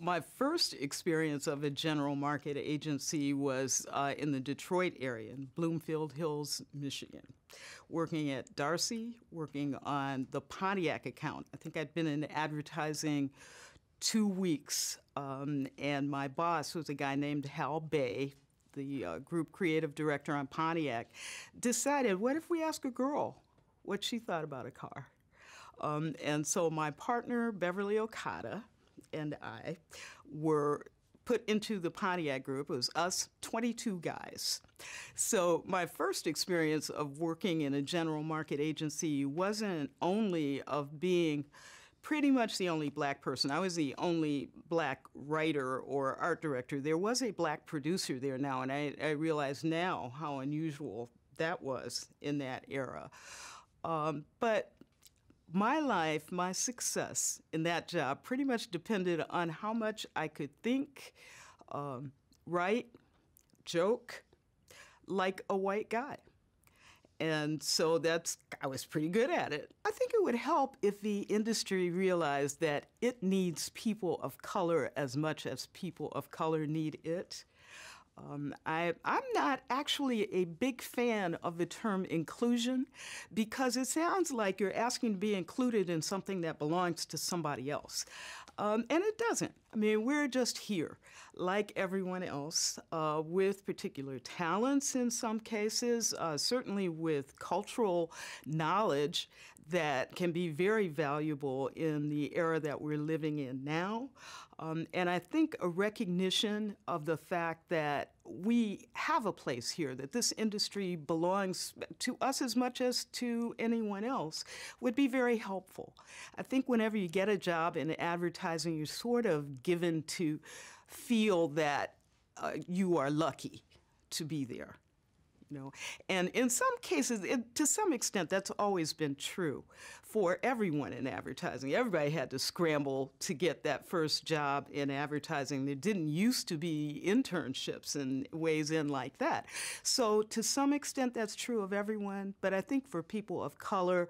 My first experience of a general market agency was in the Detroit area, in Bloomfield Hills, Michigan, working at Darcy, working on the Pontiac account. I think I'd been in advertising 2 weeks, and my boss was a guy named Hal Bay, the group creative director on Pontiac, decided, what if we ask a girl what she thought about a car? And so my partner, Beverly Okada, and I were put into the Pontiac group. It was us, 22 guys. So my first experience of working in a general market agency wasn't only of being pretty much the only black person. I was the only black writer or art director. There was a black producer there now, and I realize now how unusual that was in that era. But my life, my success in that job pretty much depended on how much I could think, write, joke like a white guy. And so I was pretty good at it. I think it would help if the industry realized that it needs people of color as much as people of color need it. I'm not actually a big fan of the term inclusion because it sounds like you're asking to be included in something that belongs to somebody else. And it doesn't. I mean, we're just here, like everyone else, with particular talents in some cases, certainly with cultural knowledge that can be very valuable in the era that we're living in now. And I think a recognition of the fact that we have a place here, that this industry belongs to us as much as to anyone else, would be very helpful. I think whenever you get a job in advertising, you're sort of given to feel that you are lucky to be there. And in some cases, to some extent, that's always been true for everyone in advertising. Everybody had to scramble to get that first job in advertising. There didn't used to be internships and ways in like that. So to some extent, that's true of everyone. But I think for people of color,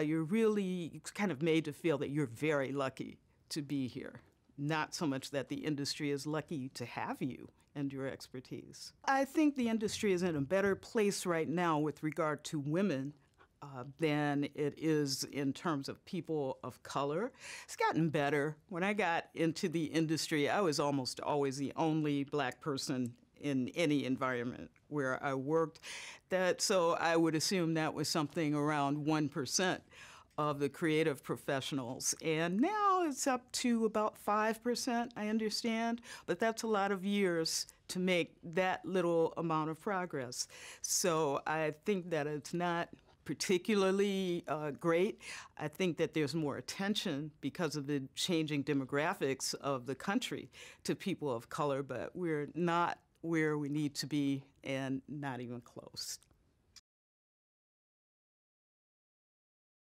you're really kind of made to feel that you're very lucky to be here. Not so much that the industry is lucky to have you and your expertise. I think the industry is in a better place right now with regard to women than it is in terms of people of color. It's gotten better. When I got into the industry, I was almost always the only black person in any environment where I worked. So I would assume that was something around 1% of the creative professionals. And now it's up to about 5%, I understand, but that's a lot of years to make that little amount of progress. So I think that it's not particularly great. I think that there's more attention because of the changing demographics of the country to people of color, but we're not where we need to be and not even close.